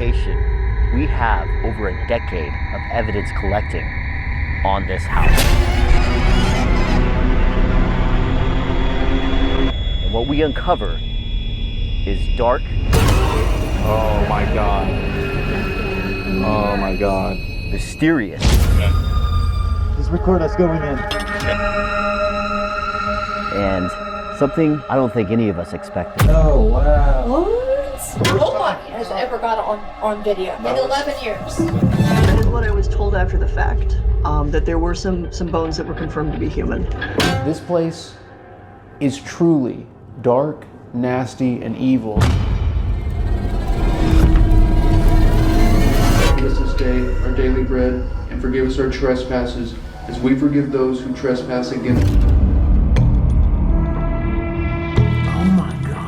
location, we have over a decade of evidence collecting on this house. And what we uncover is dark. Oh my God. Oh my God. Mysterious. Just record us going in. And something I don't think any of us expected. Oh, wow. What? Nobody has ever got on video in 11 years. That is what I was told after the fact, that there were some bones that were confirmed to be human. This place is truly dark, nasty, and evil. Give us this day our daily bread, and forgive us our trespasses, as we forgive those who trespass against us. Oh my God.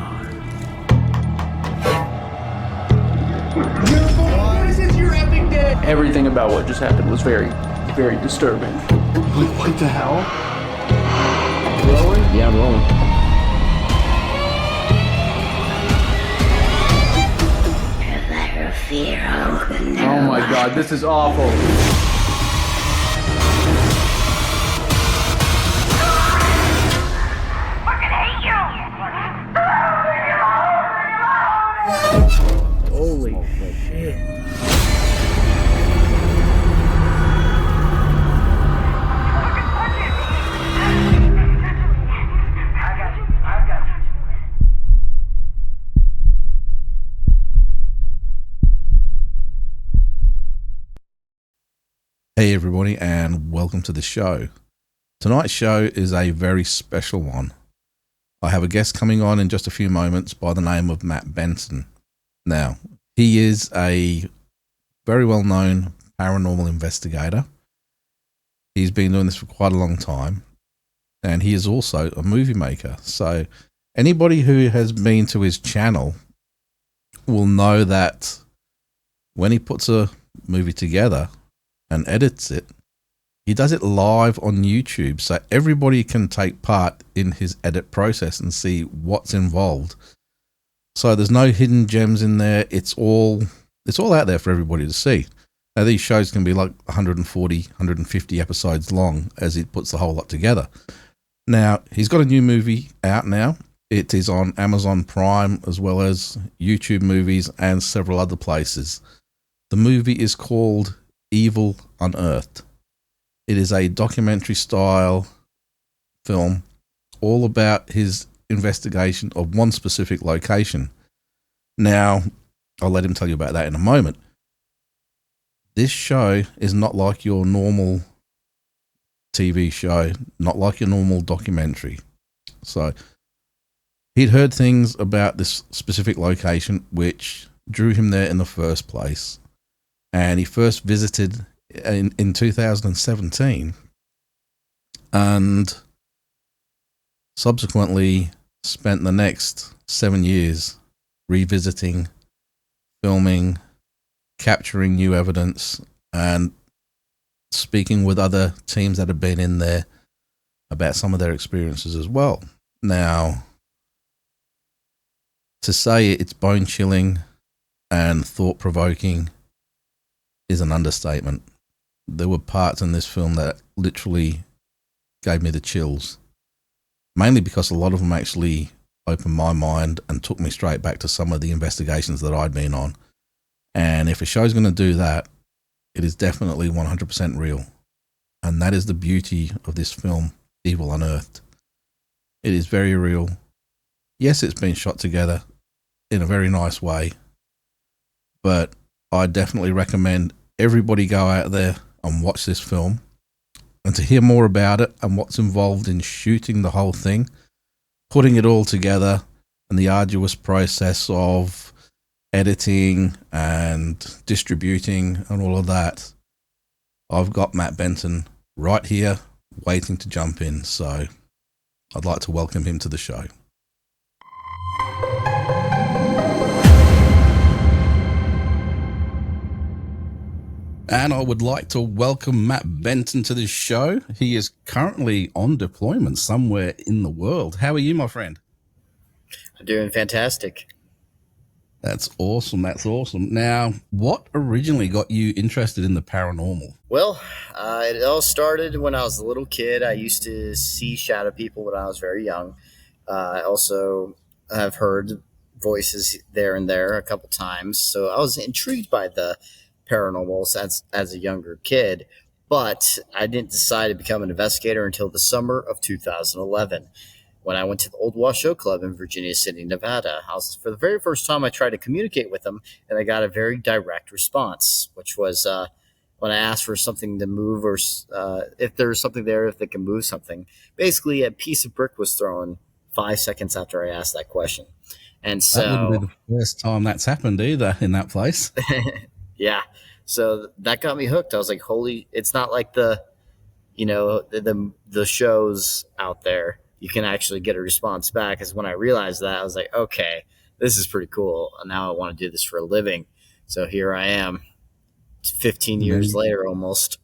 This is your epic day! Everything about what just happened was very, very disturbing. What the hell? Rolling? Yeah, I'm rolling. Oh my God, this is awful. Holy shit. Hey everybody, and welcome to the show. Tonight's show is a very special one. I have a guest coming on in just a few moments by the name of Matt Benson. Now, he is a very well-known paranormal investigator. He's been doing this for quite a long time, and he is also a movie maker. So anybody who has been to his channel will know that when he puts a movie together and edits it, he does it live on YouTube, so everybody can take part in his edit process and see what's involved. So there's no hidden gems in there. It's all out there for everybody to see. Now these shows can be like 140, 150 episodes long as he puts the whole lot together. Now he's got a new movie out now. It is on Amazon Prime as well as YouTube Movies and several other places. The movie is called Evil Unearthed. It is a documentary style film all about his investigation of one specific location. Now, I'll let him tell you about that in a moment. This show is not like your normal TV show, not like your normal documentary. So, he'd heard things about this specific location which drew him there in the first place. And he first visited in 2017 and subsequently spent the next 7 years revisiting, filming, capturing new evidence, and speaking with other teams that have been in there about some of their experiences as well. Now, to say it's bone-chilling and thought-provoking is an understatement. There were parts in this film that literally gave me the chills, mainly because a lot of them actually opened my mind and took me straight back to some of the investigations that I'd been on. And if a show's going to do that, it is definitely 100% real. And that is the beauty of this film, Evil Unearthed. It is very real. Yes, it's been shot together in a very nice way, but I definitely recommend everybody go out there and watch this film. And to hear more about it and what's involved in shooting the whole thing, putting it all together, and the arduous process of editing and distributing and all of that, I've got Matt Benson right here waiting to jump in. So I'd like to welcome him to the show. And I would like to welcome Matt Benson to the show. He is currently on deployment somewhere in the world. How are you, my friend? I'm doing fantastic. That's awesome. That's awesome. Now, what originally got you interested in the paranormal? Well, it all started when I was a little kid. I used to see shadow people when I was very young. I also have heard voices there and there a couple times. So I was intrigued by the paranormal as a younger kid, but I didn't decide to become an investigator until the summer of 2011 when I went to the Old Washoe Club in Virginia City, Nevada. For the very first time, I tried to communicate with them, and I got a very direct response, which was when I asked for something to move or if there was something there, if they can move something. Basically, a piece of brick was thrown 5 seconds after I asked that question. And That wouldn't be so, the first time that's happened either in that place. yeah, so that got me hooked. I was like, holy, it's not like the shows out there. You can actually get a response back. Because when I realized that, I was like, okay, this is pretty cool. And now I want to do this for a living. So here I am, 15 years later almost.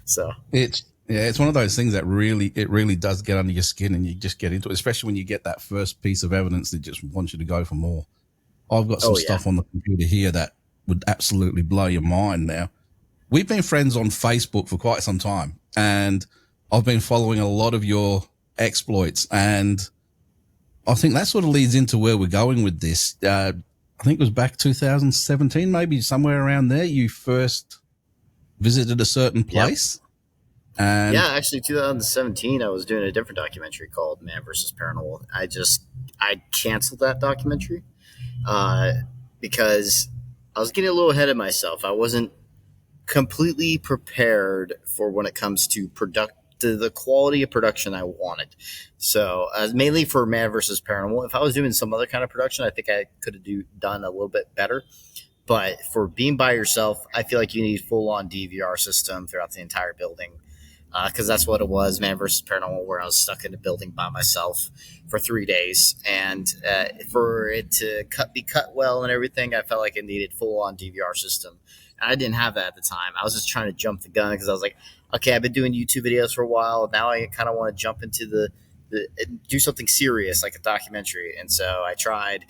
So it's one of those things that really does get under your skin, and you just get into it, especially when you get that first piece of evidence that just wants you to go for more. I've got some stuff on the computer here that would absolutely blow your mind. Now, we've been friends on Facebook for quite some time, and I've been following a lot of your exploits, and I think that sort of leads into where we're going with this. I think it was back 2017, maybe somewhere around there, you first visited a certain place. Yep. And yeah, actually 2017, I was doing a different documentary called Man vs. Paranormal. I canceled that documentary because I was getting a little ahead of myself. I wasn't completely prepared for when it comes to the quality of production I wanted. So mainly for Man vs. Paranormal. If I was doing some other kind of production, I think I could have done a little bit better. But for being by yourself, I feel like you need full-on DVR system throughout the entire building. Because that's what it was, Man vs. Paranormal, where I was stuck in a building by myself for 3 days. And for it to be cut well and everything, I felt like it needed full-on DVR system. And I didn't have that at the time. I was just trying to jump the gun because I was like, okay, I've been doing YouTube videos for a while. Now I kind of want to jump into do something serious, like a documentary. And so I tried.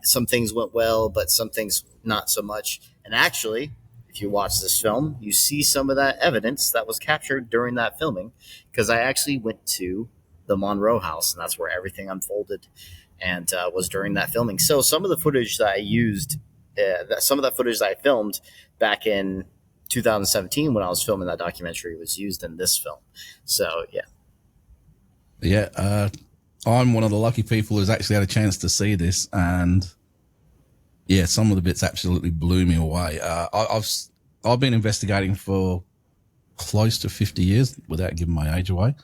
Some things went well, but some things not so much. And actually, if you watch this film, you see some of that evidence that was captured during that filming, because I actually went to the Monroe house, and that's where everything unfolded, and was during that filming. So some of the footage that I used, some of that footage that I filmed back in 2017 when I was filming that documentary was used in this film. So, yeah. Yeah, I'm one of the lucky people who's actually had a chance to see this, and yeah, some of the bits absolutely blew me away. I've been investigating for close to 50 years without giving my age away,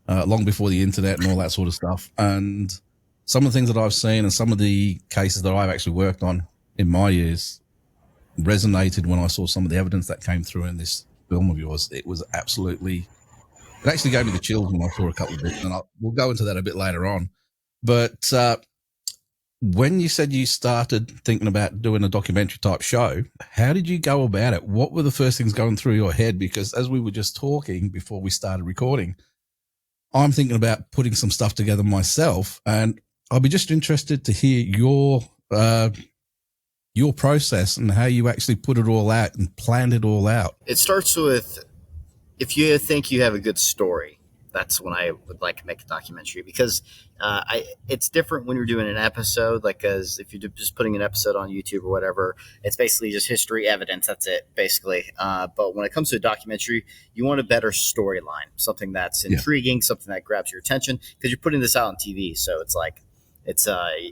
long before the internet and all that sort of stuff. And some of the things that I've seen and some of the cases that I've actually worked on in my years resonated when I saw some of the evidence that came through in this film of yours. It was absolutely, it actually gave me the chills when I saw a couple of bits, and we'll go into that a bit later on. But when you said you started thinking about doing a documentary type show, how did you go about it? What were the first things going through your head? Because as we were just talking before we started recording, I'm thinking about putting some stuff together myself, and I'll be just interested to hear your process and how you actually put it all out and planned it all out. It starts with, if you think you have a good story, that's when I would like to make a documentary, because it's different when you're doing an episode, like, as if you're just putting an episode on YouTube or whatever, it's basically just history evidence. That's it, basically. But when it comes to a documentary, you want a better storyline, something that's intriguing, something that grabs your attention, because you're putting this out on TV. So it's like,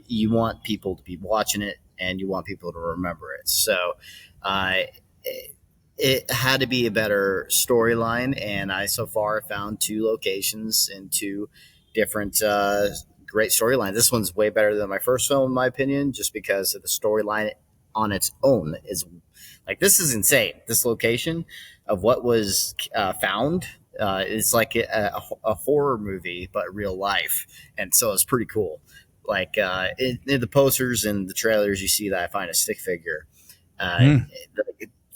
you want people to be watching it, and you want people to remember it. So it had to be a better storyline, and I so far found 2 locations and 2 different great storylines. This one's way better than my first film, in my opinion, just because of the storyline on its own is like, this is insane. This location of what was found is like a horror movie, but real life, and so it's pretty cool. Like in the posters and the trailers, you see that I find a stick figure.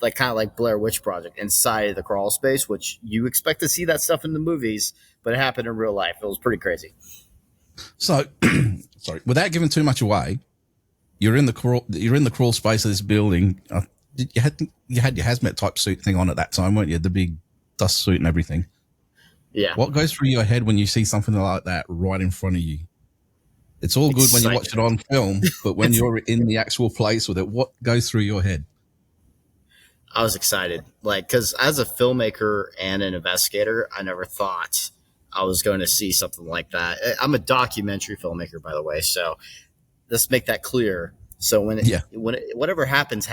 Like kind of like Blair Witch Project inside of the crawl space, which you expect to see that stuff in the movies, but it happened in real life. It was pretty crazy. So, sorry, without giving too much away, You're in the crawl space of this building. You had your hazmat type suit thing on at that time, weren't you? The big dust suit and everything. Yeah. What goes through your head when you see something like that right in front of you? It's all good when you watch it on film, but when you're in the actual place with it, what goes through your head? I was excited, like, because as a filmmaker and an investigator, I never thought I was going to see something like that. I'm a documentary filmmaker, by the way, so let's make that clear. So whatever happens,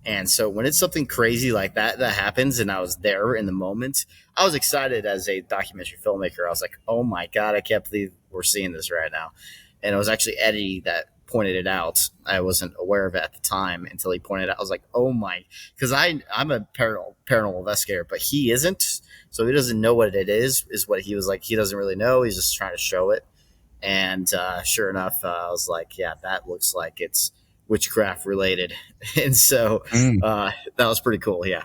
and so when it's something crazy like that happens, and I was there in the moment, I was excited as a documentary filmmaker. I was like, "Oh my god, I can't believe we're seeing this right now!" And it was actually Eddie that pointed it out. I wasn't aware of it at the time until he pointed it out. I was like, "Oh my," because I'm a paranormal investigator, but he isn't, so he doesn't know what it is. Is what he was like. He doesn't really know. He's just trying to show it. And sure enough, I was like, yeah, that looks like it's witchcraft related. And so that was pretty cool. Yeah.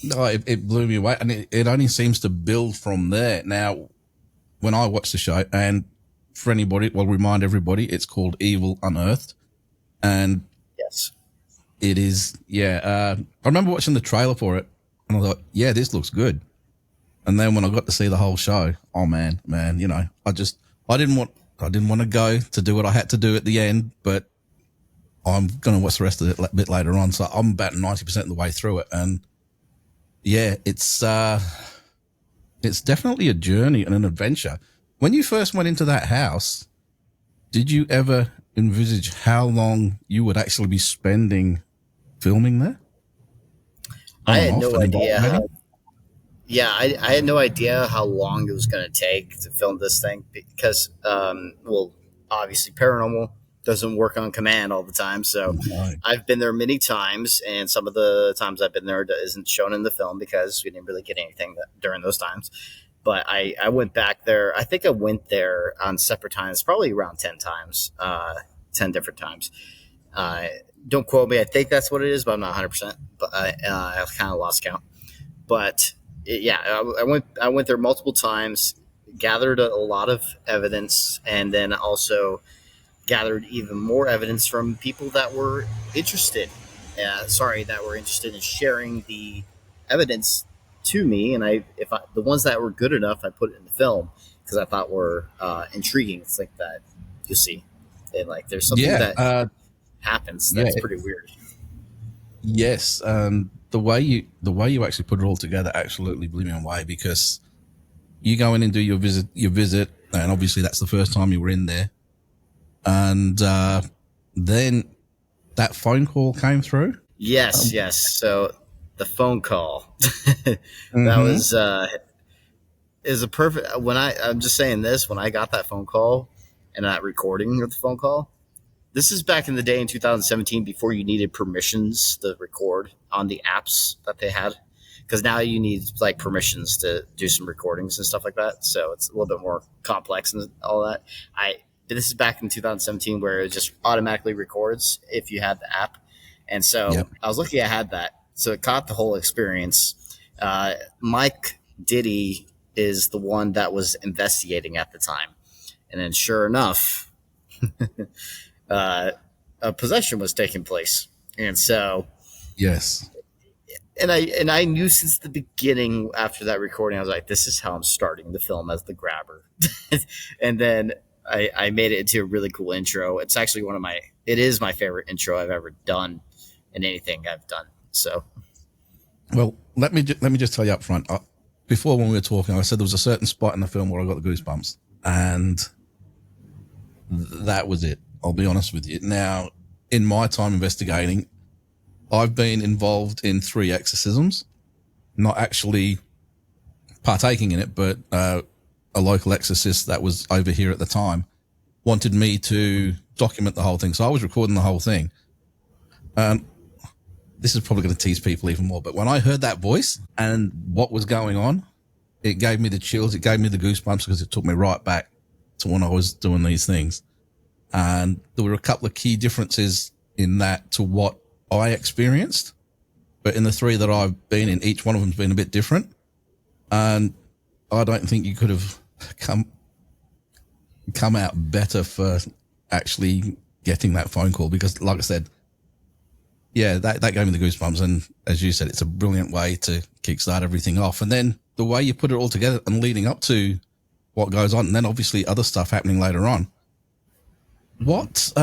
No, it blew me away. And it only seems to build from there. Now, when I watched the show, and for anybody, well, remind everybody, it's called Evil Unearthed. And yes, it is, I remember watching the trailer for it, and I thought, yeah, this looks good. And then when I got to see the whole show, oh man, you know, I didn't want to go to do what I had to do at the end, but I'm going to watch the rest of it a bit later on. So I'm about 90% of the way through it. And yeah, it's definitely a journey and an adventure. When you first went into that house, did you ever envisage how long you would actually be spending filming there? I had no idea. I had no idea how long it was going to take to film this thing because, obviously paranormal doesn't work on command all the time. So I've been there many times, and some of the times I've been there isn't shown in the film because we didn't really get anything during those times. But I went back there. I think I went there on separate times, probably around 10 times, 10 different times. Don't quote me. I think that's what it is, but I'm not 100%. But I kind of lost count. But I went there multiple times, gathered a lot of evidence, and then also gathered even more evidence from people that were interested. That were interested in sharing the evidence to me, and the ones that were good enough, I put it in the film because I thought were intriguing. It's like that you'll see, and like there's something that happens that's pretty weird. Yes, the way you actually put it all together absolutely blew me away because you go in and do your visit, and obviously that's the first time you were in there, and then that phone call came through. Yes. So the phone call that was is a perfect. I'm just saying this, when I got that phone call and that recording of the phone call. This is back in the day in 2017 before you needed permissions to record on the apps that they had. Because now you need like permissions to do some recordings and stuff like that. So it's a little bit more complex and all that. This is back in 2017 where it just automatically records if you had the app. And so I was lucky I had that. So it caught the whole experience. Mike Diddy is the one that was investigating at the time. And then sure enough, a possession was taking place. And so, yes. And I knew since the beginning after that recording, I was like, this is how I'm starting the film, as the grabber. And then I made it into a really cool intro. It's actually it is my favorite intro I've ever done in anything I've done. So, well, let me just tell you up front, before when we were talking, I said there was a certain spot in the film where I got the goosebumps, and that was it. I'll be honest with you. Now, in my time investigating, I've been involved in 3 exorcisms, not actually partaking in it, but a local exorcist that was over here at the time wanted me to document the whole thing. So I was recording the whole thing. This is probably going to tease people even more, but when I heard that voice and what was going on, it gave me the chills. It gave me the goosebumps because it took me right back to when I was doing these things. And there were a couple of key differences in that to what I experienced. But in the 3 that I've been in, each one of them's been a bit different. And I don't think you could have come out better for actually getting that phone call, because like I said, yeah, that gave me the goosebumps. And as you said, it's a brilliant way to kickstart everything off. And then the way you put it all together and leading up to what goes on, and then obviously other stuff happening later on. What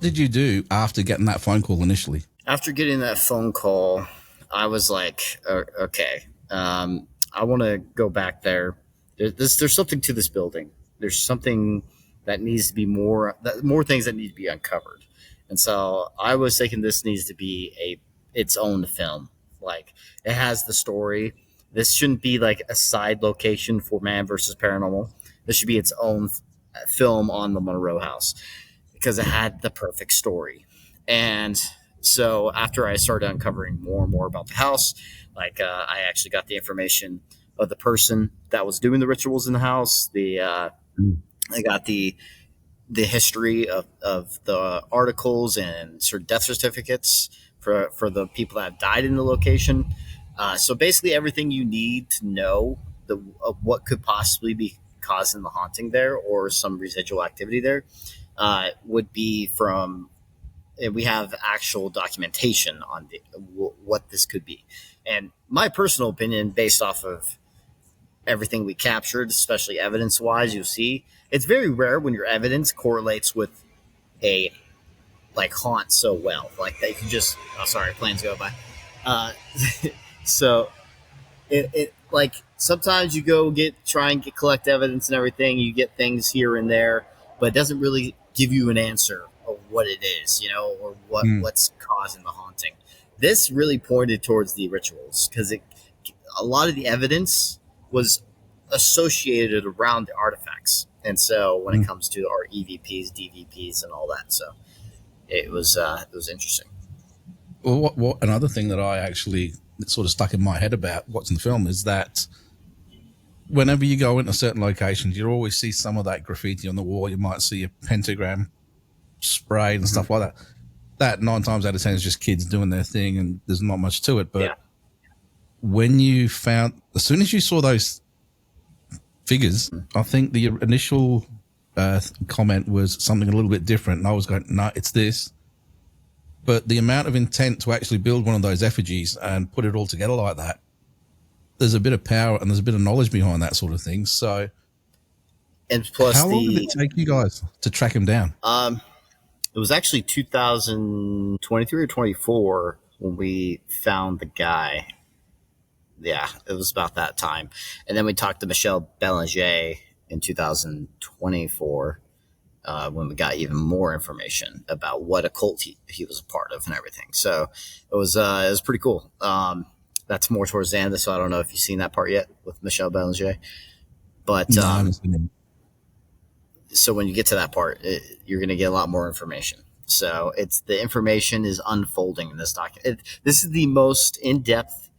did you do after getting that phone call initially? After getting that phone call, I was like, okay, I want to go back there. There's something to this building. There's something that needs to be more things that need to be uncovered. And so I was thinking this needs to be its own film. Like, it has the story. This shouldn't be like a side location for Man versus Paranormal. This should be its own film on the Monroe House, because it had the perfect story. And so after I started uncovering more and more about the house, like I actually got the information of the person that was doing the rituals in the house. I got the history of the articles and sort of death certificates for the people that have died in the location. So basically everything you need to know of what could possibly be causing the haunting there, or some residual activity there, would be from. And we have actual documentation on what this could be. And my personal opinion, based off of everything we captured, especially evidence-wise, you'll see it's very rare when your evidence correlates with a like haunt so well, like they can just. Oh, sorry, planes go by. Uh, so it like sometimes you go try and collect evidence and everything, you get things here and there, but it doesn't really give you an answer of what it is, or what's causing the haunting. This really pointed towards the rituals, because a lot of the evidence was associated around the artifacts, and so when it comes to our EVPs, DVPs, and all that, so it was interesting. Well, what another thing that I actually sort of stuck in my head about watching the film is that whenever you go into certain locations, you always see some of that graffiti on the wall. You might see a pentagram sprayed and stuff like that. That 9 times out of 10 is just kids doing their thing, and there's not much to it. But when you found, as soon as you saw those figures, I think the initial comment was something a little bit different, and I was going, no, it's this. But the amount of intent to actually build one of those effigies and put it all together like that, there's a bit of power and there's a bit of knowledge behind that sort of thing. So, and plus, how long did it take you guys to track him down? It was actually 2023 or 24 when we found the guy. Yeah, it was about that time. And then we talked to Michelle Belanger in 2024 when we got even more information about what occult he was a part of and everything. So it was pretty cool. That's more towards the end, so I don't know if you've seen that part yet with Michelle Belanger. But so when you get to that part, you're going to get a lot more information. So the information is unfolding in this document. This is the most in-depth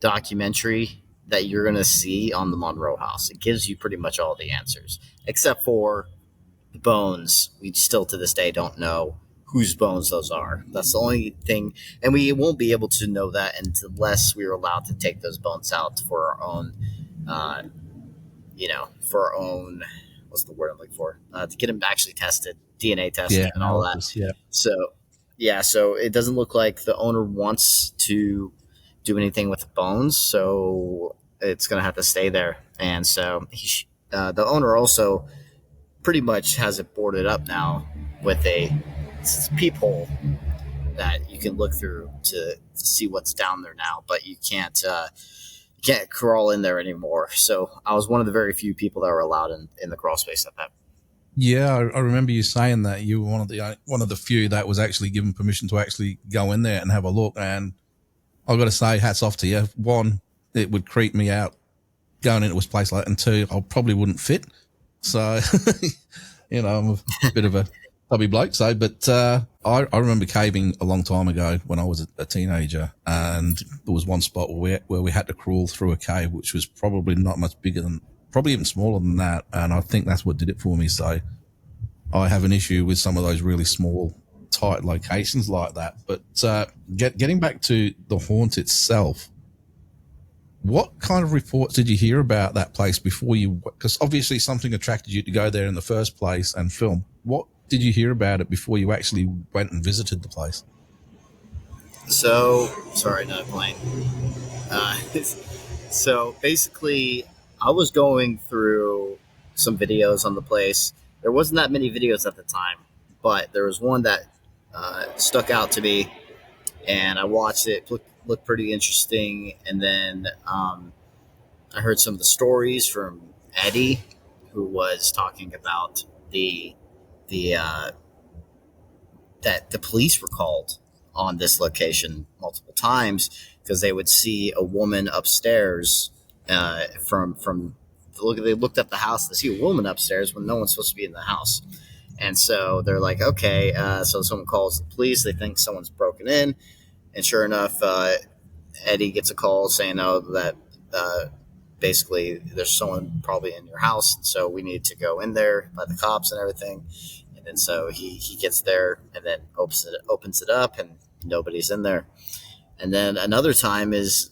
documentary that you're going to see on the Monroe House. It gives you pretty much all the answers, except for the bones. We still to this day don't know whose bones those are. That's the only thing, and we won't be able to know that unless we are allowed to take those bones out for our own, for our own. What's the word I'm looking for? To get them actually tested, DNA tested, and all that. Yeah. So it doesn't look like the owner wants to do anything with the bones, so it's going to have to stay there. And so the owner also pretty much has it boarded up now with a peephole that you can look through to see what's down there now, but you can't crawl in there anymore. So I was one of the very few people that were allowed in the crawl space at that. Yeah, I remember you saying that you were one of the few that was actually given permission to actually go in there and have a look. And I've got to say, hats off to you. One, it would creep me out going into a place like that, and two, I probably wouldn't fit. So, I'm a bit of a stubby bloke. So, but I remember caving a long time ago when I was a teenager, and there was one spot where we had to crawl through a cave, which was probably not much bigger than, probably even smaller than that. And I think that's what did it for me. So I have an issue with some of those really small, tight locations like that. But getting back to the haunt itself, What kind of reports did you hear about that place before you? Because obviously something attracted you to go there in the first place and film. What did you hear about it before you actually went and visited the place? So, sorry, not playing. So basically, I was going through some videos on the place. There wasn't that many videos at the time, but there was one that stuck out to me, and I watched it. Looked pretty interesting, and then I heard some of the stories from Eddie, who was talking about the that the police were called on this location multiple times because they would see a woman upstairs from they looked up the house to see a woman upstairs when no one's supposed to be in the house. And so they're like, okay, so someone calls the police. They think someone's broken in, and sure enough, Eddie gets a call saying, "Oh, that basically there's someone probably in your house, so we need to go in there by the cops and everything." And then so he gets there and then opens it up, and nobody's in there. And then another time is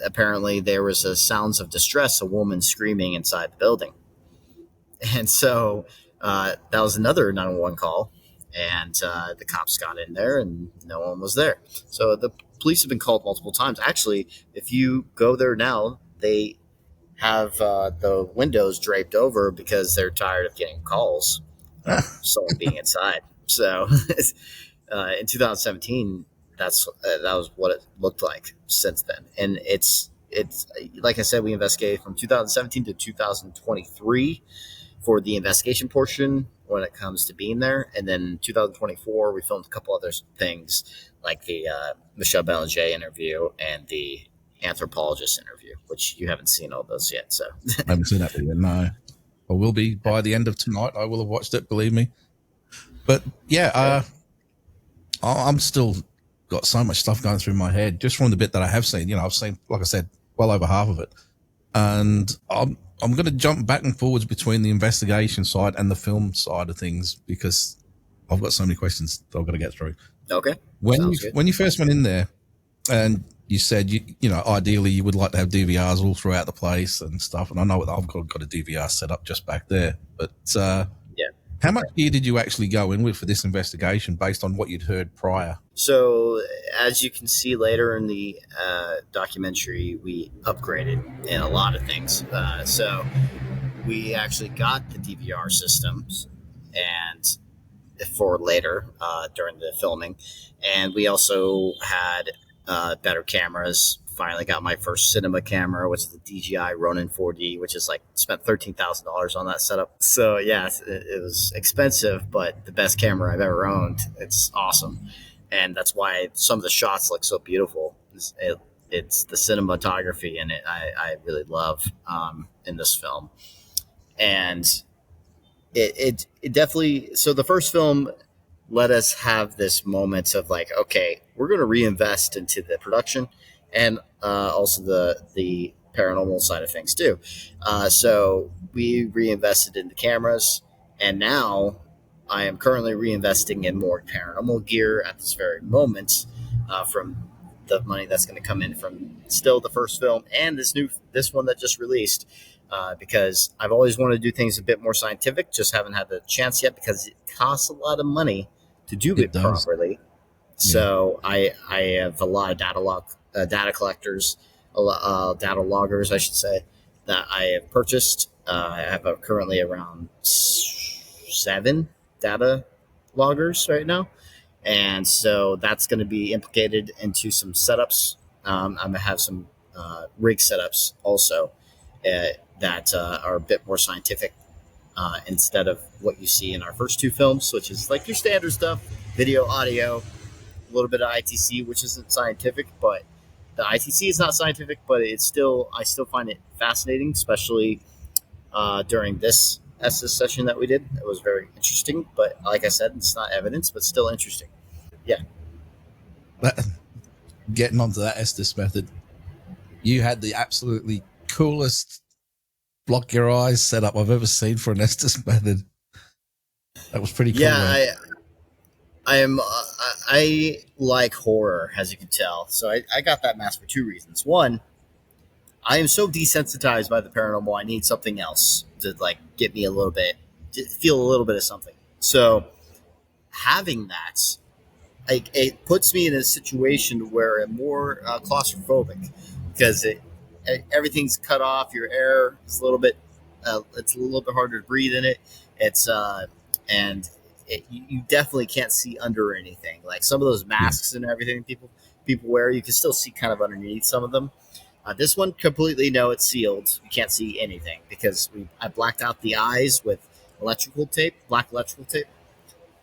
apparently there was a sounds of distress, a woman screaming inside the building, and so that was another 911 call, and the cops got in there and no one was there. So the police have been called multiple times. Actually, if you go there now, they have the windows draped over because they're tired of getting calls of someone being inside. So in 2017, that was what it looked like since then, and it's like I said, we investigated from 2017 to 2023 for the investigation portion when it comes to being there. And then 2024, we filmed a couple other things like the Michelle Belanger interview and the anthropologist interview, which you haven't seen all those yet. So I haven't seen that yet. No, I will be by the end of tonight. I will have watched it, believe me. But yeah, I'm still got so much stuff going through my head just from the bit that I have seen. You know, I've seen, like I said, well over half of it, and I'm going to jump back and forwards between the investigation side and the film side of things because I've got so many questions that I've got to get through. Okay. When you first went in there and you said, you know, ideally you would like to have DVRs all throughout the place and stuff. And I know I've got a DVR set up just back there, but, Yeah. how much gear did you actually go in with for this investigation based on what you'd heard prior? So, as you can see later in the documentary, we upgraded in a lot of things. So, we actually got the DVR systems, and for later during the filming, and we also had better cameras. Finally got my first cinema camera, which is the DJI Ronin 4D, which is like spent $13,000 on that setup. So yeah, it was expensive, but the best camera I've ever owned. It's awesome, and that's why some of the shots look so beautiful. It's the cinematography in it I really love in this film, and it definitely. So the first film let us have this moment of like, okay, we're going to reinvest into the production and also the paranormal side of things too. So we reinvested in the cameras, and now I am currently reinvesting in more paranormal gear at this very moment from the money that's going to come in from still the first film and this one that just released. Because I've always wanted to do things a bit more scientific, just haven't had the chance yet because it costs a lot of money to do it properly. So I have a lot of data collectors, data loggers, I should say, that I have purchased. I have currently around 7 data loggers right now, and so that's going to be implicated into some setups. I'm going to have some rig setups also that are a bit more scientific instead of what you see in our first 2 films, which is like your standard stuff, video, audio, a little bit of ITC, which isn't scientific, but the ITC is not scientific, but I still find it fascinating, especially during this Estes session that we did. It was very interesting, but like I said, it's not evidence, but still interesting. Yeah. Getting onto that Estes method, you had the absolutely coolest block your eyes setup I've ever seen for an Estes method. That was pretty cool. Yeah, I like horror, as you can tell. So I got that mask for 2 reasons. One, I am so desensitized by the paranormal. I need something else to like get me a little bit, to feel a little bit of something. So having that, like, it puts me in a situation where I'm more claustrophobic because everything's cut off. Your air is a little bit, it's a little bit harder to breathe in it. It's and you definitely can't see under anything. Like some of those Yeah. masks and everything people wear, you can still see kind of underneath some of them. This one completely, no, it's sealed. You can't see anything because I blacked out the eyes with electrical tape, black electrical tape.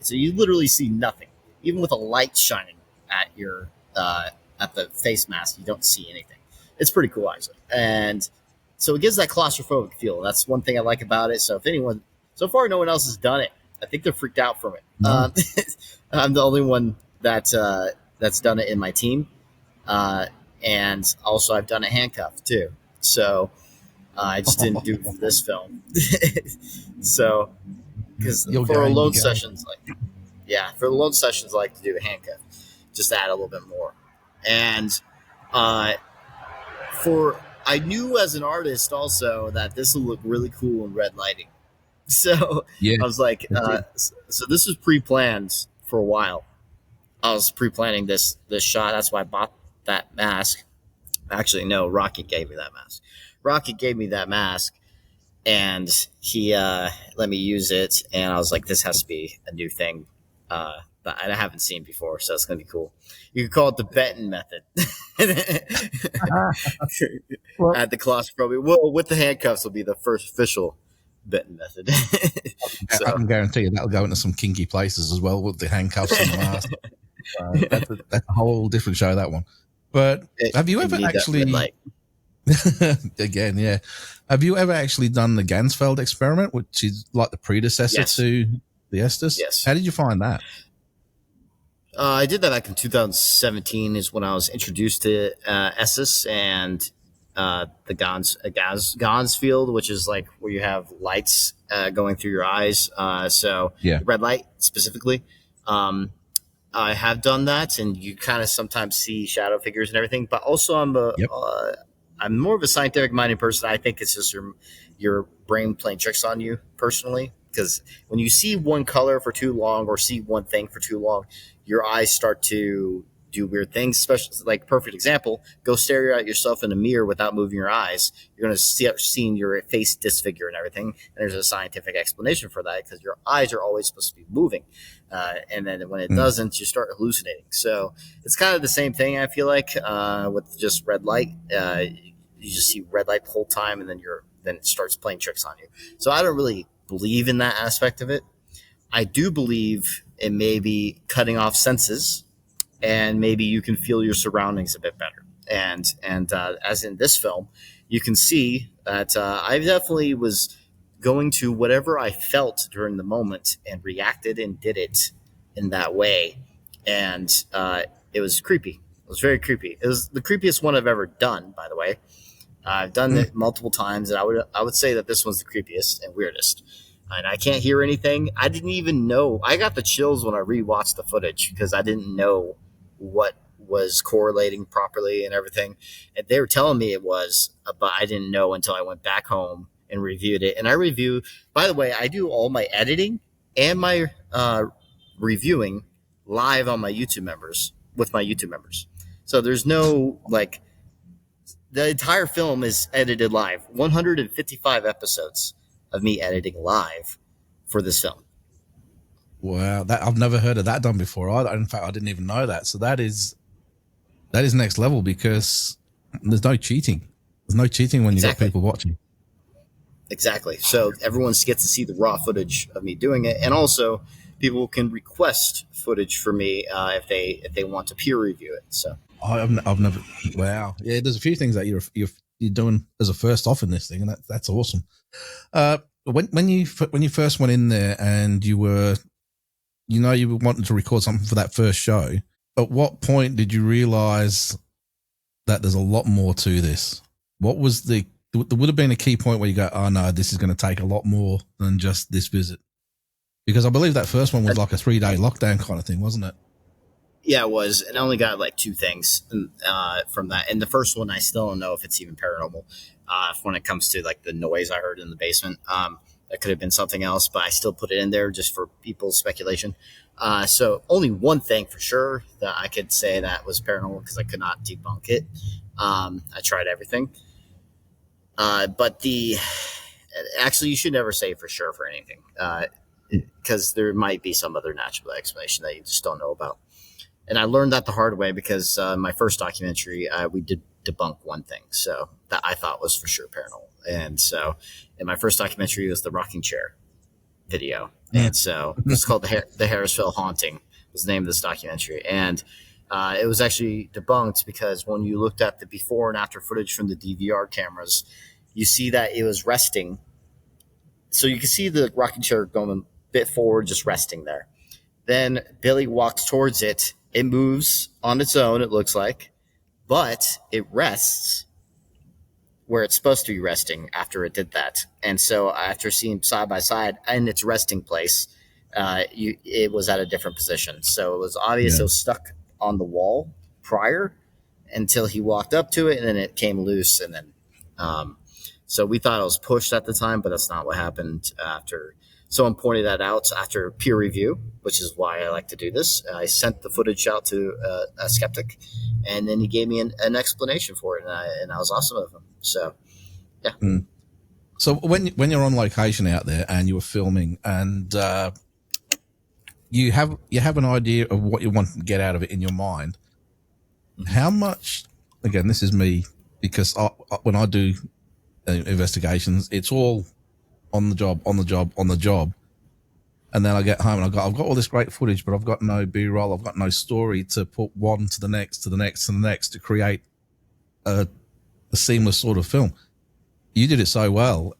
So you literally see nothing, even with a light shining at your at the face mask. You don't see anything. It's pretty cool, actually, and so it gives that claustrophobic feel. That's one thing I like about it. So if anyone, so far, no one else has done it. I think they're freaked out from it. No. I'm the only one that's done it in my team, and also I've done a handcuff too. So I just didn't do it for this film. So because You'll for go in, alone you go. sessions, like yeah, for alone sessions, I like to do a handcuff, just add a little bit more. And uh, for I knew as an artist also that this will look really cool in red lighting. So Yeah. I was like, so this was pre-planned for a while. I was pre-planning this shot. That's why I bought that mask. Actually, no, Rocket gave me that mask. Rocket gave me that mask, and he let me use it. And I was like, this has to be a new thing that I haven't seen before, so it's gonna be cool. You could call it the Benton method. Well, At the claustrophobia, well, with the handcuffs, will be the first official Benton method. I So can guarantee you that'll go into some kinky places as well with the handcuffs and the mask. That's a whole different show, that one. But have you you ever need that actually, red light. again, yeah, have you ever actually done the Gansfeld experiment, which is like the predecessor Yes. to the Estes? Yes. How did you find that? I did that back in 2017 is when I was introduced to Esses and the Gans field, which is like where you have lights going through your eyes. So Yeah. red light specifically. I have done that, and you kind of sometimes see shadow figures and everything. But also, Yep. I'm more of a scientific minded person. I think it's just your brain playing tricks on you personally. Because when you see one color for too long or see one thing for too long, your eyes start to do weird things. Especially, like, perfect example: go stare at yourself in a mirror without moving your eyes. You're going to see your face disfigure and everything. And there's a scientific explanation for that because your eyes are always supposed to be moving, and then when it doesn't, you start hallucinating. So it's kind of the same thing. I feel like with just red light, you just see red light the whole time, and then it starts playing tricks on you. So I don't really believe in that aspect of it. I do believe in maybe cutting off senses, and maybe you can feel your surroundings a bit better. And as in this film, you can see that I definitely was going to whatever I felt during the moment and reacted and did it in that way. And it was creepy. It was very creepy. It was the creepiest one I've ever done, by the way. I've done it multiple times, and I would say that this one's the creepiest and weirdest. And I can't hear anything. I didn't even know. I got the chills when I rewatched the footage because I didn't know what was correlating properly and everything. And they were telling me it was, but I didn't know until I went back home and reviewed it. And I review, by the way, I do all my editing and my reviewing live on my YouTube members with my YouTube members. So there's no like, the entire film is edited live. 155 episodes of me editing live for this film. Wow, that I've never heard of that done before. In fact, I didn't even know that. So that is next level because there's no cheating. There's no cheating when you got Exactly. people watching. Exactly. So everyone gets to see the raw footage of me doing it, and also people can request footage for me if they want to peer review it. So I've never. Wow, yeah. There's a few things that you're doing as a first off in this thing, and that's awesome. When you first went in there and you were, you were wanting to record something for that first show, at what point did you realize that there's a lot more to this? What was there would have been a key point where you go, oh no, this is going to take a lot more than just this visit? Because I believe that first one was like a 3-day lockdown kind of thing, wasn't it? Yeah, it was. And I only got like two things from that. And the first one, I still don't know if it's even paranormal. When it comes to like the noise I heard in the basement, that could have been something else, but I still put it in there just for people's speculation. So only one thing for sure that I could say that was paranormal because I could not debunk it. I tried everything, but the actually you should never say for sure for anything because there might be some other natural explanation that you just don't know about. And I learned that the hard way because my first documentary, we did debunk one thing. So that I thought was for sure paranormal. And so in my first documentary was the rocking chair video. And so it's called the Harrisville Haunting was the name of this documentary. And it was actually debunked because when you looked at the before and after footage from the DVR cameras, you see that it was resting. So you can see the rocking chair going a bit forward, just resting there. Then Billy walks towards it. It moves on its own, it looks like, but it rests where it's supposed to be resting after it did that. And so after seeing side by side in its resting place, it was at a different position. So it was obvious it was stuck on the wall prior until he walked up to it, and then it came loose. And then so we thought it was pushed at the time, but that's not what happened after someone pointed that out after peer review, which is why I like to do this. I sent the footage out to a skeptic, and then he gave me an explanation for it, and I was awesome with him. So, yeah. So when you're on location out there and you were filming, and you have an idea of what you want to get out of it in your mind, how much? Again, this is me because when I do investigations, it's all on the job. And then I get home and I've got all this great footage, but I've got no B-roll. I've got no story to put one to the next, to the next, to the next to create a seamless sort of film. You did it so well.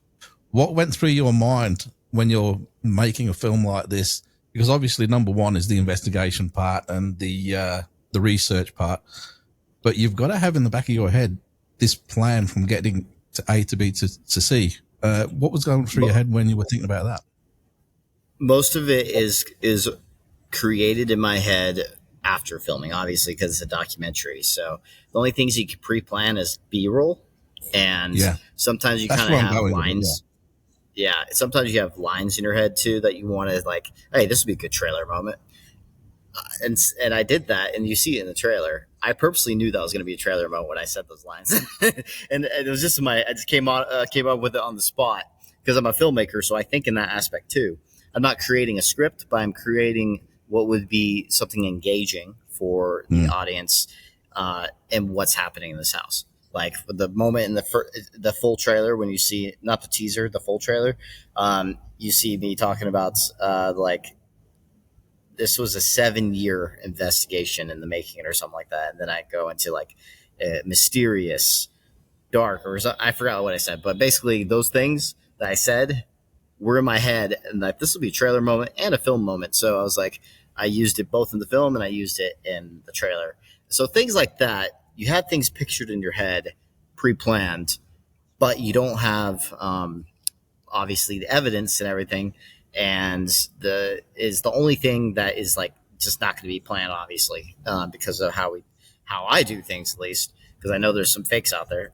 What went through your mind when you're making a film like this? Because obviously number one is the investigation part and the research part, but you've got to have in the back of your head this plan from getting to A to B to C. What was going through your head when you were thinking about that? Most of it is created in my head after filming, obviously, because it's a documentary. So the only things you can pre-plan is B-roll, and sometimes you kind of have lines. Yeah, sometimes you have lines in your head too that you want to like, hey, this would be a good trailer moment. And I did that, and you see it in the trailer. I purposely knew that was going to be a trailer moment when I said those lines, and it was just I just came up with it on the spot because I'm a filmmaker, so I think in that aspect too. I'm not creating a script, but I'm creating what would be something engaging for the audience and what's happening in this house. Like the moment in the full trailer when you see not the teaser, the full trailer, you see me talking about like. This was a 7-year investigation in the making or something like that. And then I go into like mysterious, dark, or I forgot what I said, but basically those things that I said were in my head and like, this will be a trailer moment and a film moment. So I was like, I used it both in the film and I used it in the trailer. So things like that, you had things pictured in your head, pre-planned, but you don't have, obviously the evidence and everything. And the only thing that is like just not going to be planned, obviously, because of how I do things, at least, because I know there's some fakes out there.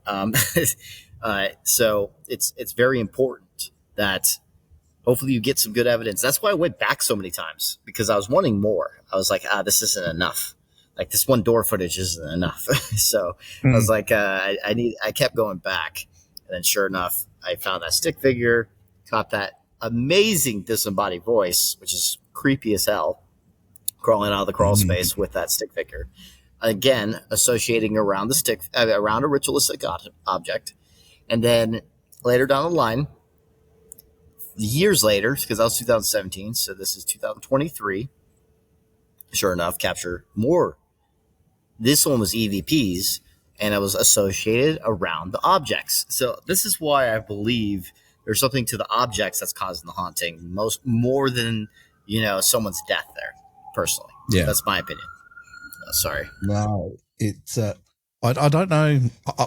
So it's very important that hopefully you get some good evidence. That's why I went back so many times, because I was wanting more. I was like, this isn't enough. Like this one door footage isn't enough. So I was like, I kept going back, and then sure enough, I found that stick figure, caught that amazing disembodied voice, which is creepy as hell, crawling out of the crawl space with that stick figure. Again, associating around around a ritualistic object. And then later down the line, years later, because that was 2017, so this is 2023, sure enough, capture more. This one was EVPs, and it was associated around the objects. So this is why I believe there's something to the objects that's causing the haunting more than, someone's death there, personally. Yeah. That's my opinion. Sorry. No, it's, I don't know.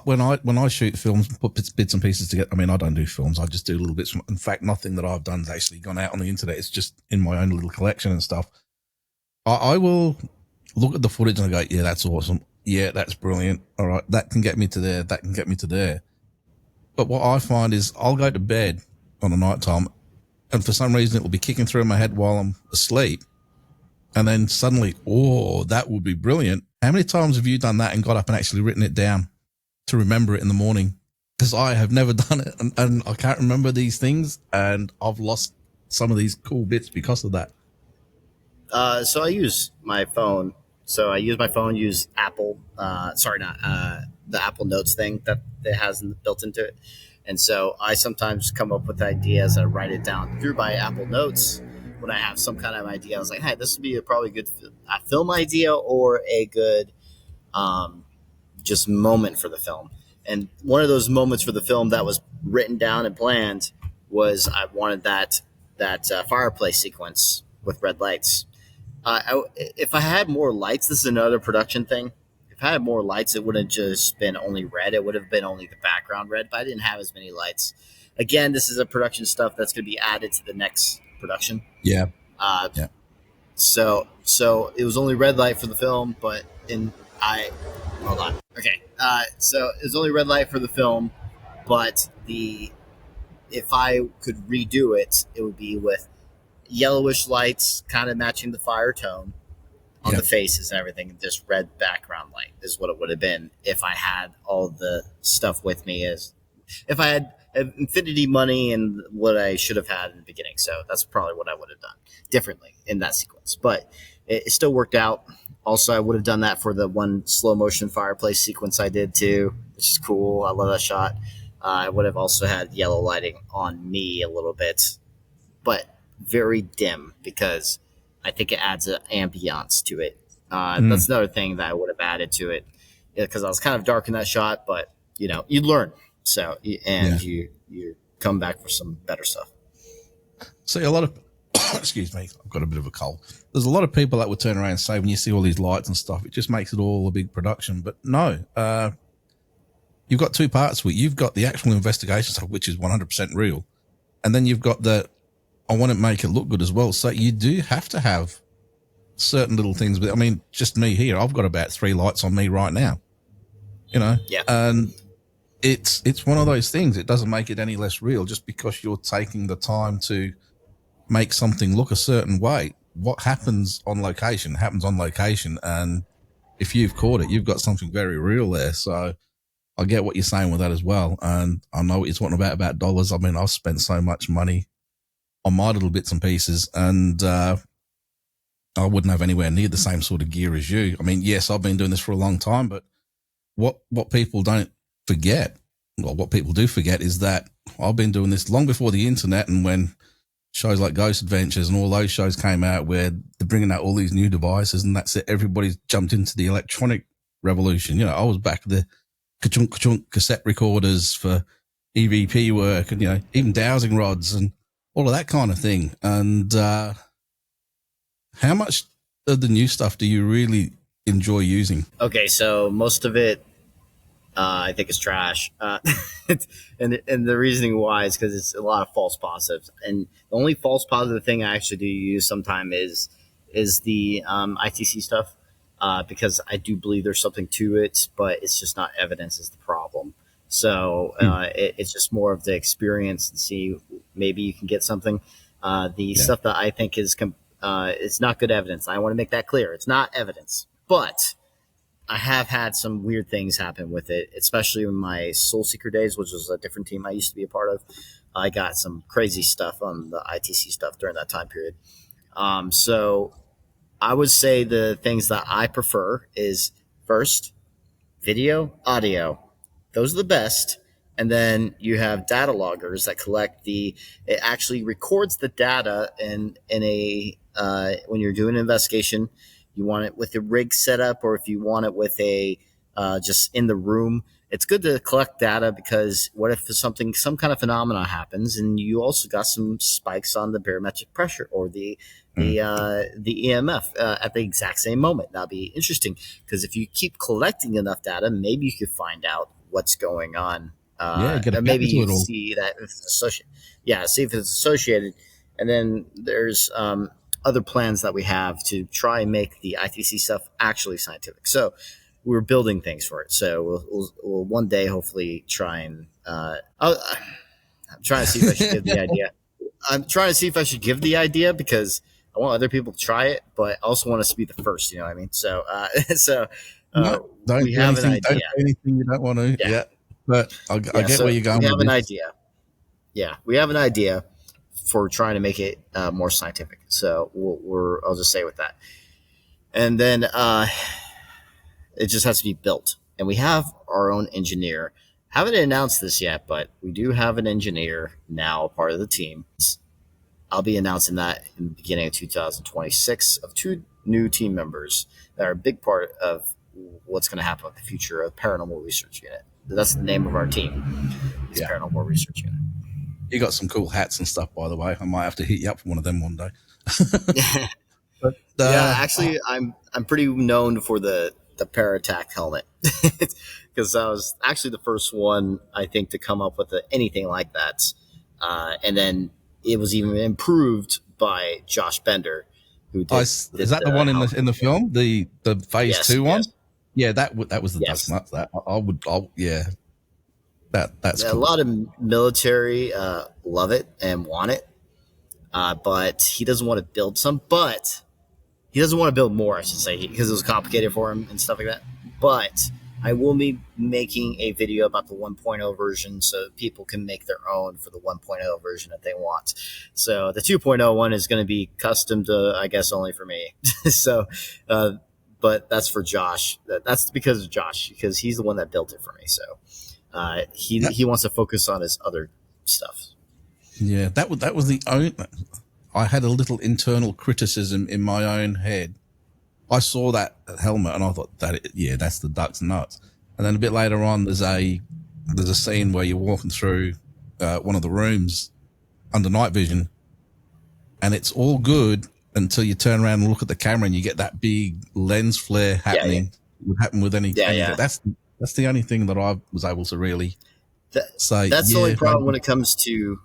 When I shoot films, put bits and pieces together, I mean, I don't do films. I just do little bits. In fact, nothing that I've done has actually gone out on the internet. It's just in my own little collection and stuff. I will look at the footage and I go, yeah, that's awesome. Yeah, that's brilliant. All right, that can get me to there. That can get me to there. But what I find is I'll go to bed on a night time, and for some reason it will be kicking through my head while I'm asleep. And then suddenly, oh, that would be brilliant. How many times have you done that and got up and actually written it down to remember it in the morning? Because I have never done it, and I can't remember these things, and I've lost some of these cool bits because of that. So I use my phone. So I use my phone, use Apple, sorry, not the Apple Notes thing that it has built into it. And so I sometimes come up with ideas. I write it down through my Apple Notes when I have some kind of idea. I was like, hey, this would be a probably good a film idea or a good um, just moment for the film. And one of those moments for the film that was written down and planned was I wanted that fireplace sequence with red lights. If I had more lights, this is another production thing. If I had more lights, it wouldn't just been only red. It would have been only the background red, but I didn't have as many lights. Again, this is a production stuff that's going to be added to the next production. Yeah. Uh, Yeah. so it was only red light for the film, but in I hold on. Okay. So it was only red light for the film, but the if I could redo it, it would be with yellowish lights, kind of matching the fire tone on Yeah. the faces and everything. Just red background light is what it would have been if I had all the stuff with me. As if I had infinity money and what I should have had in the beginning. So that's probably what I would have done differently in that sequence. But it still worked out. Also, I would have done that for the one slow motion fireplace sequence I did too, which is cool. I love that shot. I would have also had yellow lighting on me a little bit, but very dim because I think it adds an ambiance to it. That's another thing that I would have added to it because I was kind of dark in that shot, but you learn. So and you come back for some better stuff. See, a lot of excuse me, I've got a bit of a cold. There's a lot of people that would turn around and say when you see all these lights and stuff, it just makes it all a big production. But no, you've got two parts to it. You've got the actual investigation stuff, which is 100% real, and then you've got the I want to make it look good as well. So you do have to have certain little things. But I mean, just me here, I've got about 3 lights on me right now. Yeah. And it's one of those things. It doesn't make it any less real just because you're taking the time to make something look a certain way. What happens on location happens on location, and if you've caught it, you've got something very real there. So I get what you're saying with that as well, and I know what you're talking about dollars. I mean, I've spent so much money on my little bits and pieces, and I wouldn't have anywhere near the same sort of gear as you. I mean, yes, I've been doing this for a long time, but what people don't forget, well, what people do forget is that I've been doing this long before the internet, and when shows like Ghost Adventures and all those shows came out where they're bringing out all these new devices, and that's it. Everybody's jumped into the electronic revolution. I was back the ka-chunk cassette recorders for EVP work and, even dowsing rods and all of that kind of thing. And how much of the new stuff do you really enjoy using? Okay, so most of it I think is trash. And the reasoning why is because it's a lot of false positives. And the only false positive thing I actually do use sometime is the ITC stuff because I do believe there's something to it, but it's just not evidence is the problem. So it's just more of the experience and see maybe you can get something. The stuff that I think is it's not good evidence. I want to make that clear. It's not evidence, but I have had some weird things happen with it, especially in my Soul Seeker days, which was a different team I used to be a part of. I got some crazy stuff on the ITC stuff during that time period. So I would say the things that I prefer is first, video, audio. Those are the best. And then you have data loggers that collect it actually records the data in a when you're doing an investigation. You want it with a rig setup, or if you want it with a just in the room. It's good to collect data because what if some kind of phenomena happens, and you also got some spikes on the barometric pressure or the EMF at the exact same moment. That'll be interesting because if you keep collecting enough data, maybe you could find out what's going on. Get a maybe pattern to you it all. see that it's associated. Yeah, see if it's associated. And then there's other plans that we have to try and make the ITC stuff actually scientific. So we're building things for it. So we'll one day hopefully try and I'm trying to see if I should give the idea. I'm trying to see if I should give the idea because I want other people to try it, but I also want us to be the first. You know what I mean? So No, don't we do have an anything. Don't idea. do anything you don't want to. Yeah, but I get So where you're going we have with an this. idea. Yeah, we have an idea for trying to make it more scientific. So I'll just say with that, and then it just has to be built. And we have our own engineer. Haven't announced this yet, but we do have an engineer now, part of the team. I'll be announcing that in the beginning of 2026 of 2 new team members that are a big part of what's going to happen with the future of Paranormal Research Unit. That's the name of our team. It's Paranormal Research Unit. You got some cool hats and stuff, by the way. I might have to hit you up for one of them one day. But, yeah, actually, I'm pretty known for the Paratac helmet because I was actually the first one I think to come up with anything like that, and then it was even improved by Josh Bender, who did. Is that the one in the film, the phase 2 one? Yes. Yeah, that was the Yes. duck nuts. That that's A cool. lot of military love it and want it, but he doesn't want to build some. But he doesn't want to build more, I should say, because it was complicated for him and stuff like that. But I will be making a video about the 1.0 version so people can make their own for the 1.0 version if they want. So the 2.0 one is going to be custom to, I guess, only for me. So, but that's for Josh. That's because of Josh, because he's the one that built it for me. So he wants to focus on his other stuff. Yeah, that was the only. I had a little internal criticism in my own head. I saw that helmet and I thought that's the duck's nuts. And then a bit later on, there's a scene where you're walking through one of the rooms under night vision, and it's all good until you turn around and look at the camera and you get that big lens flare happening. It would happen with any. That's the only thing that I was able to really say. That's the only problem when it comes to.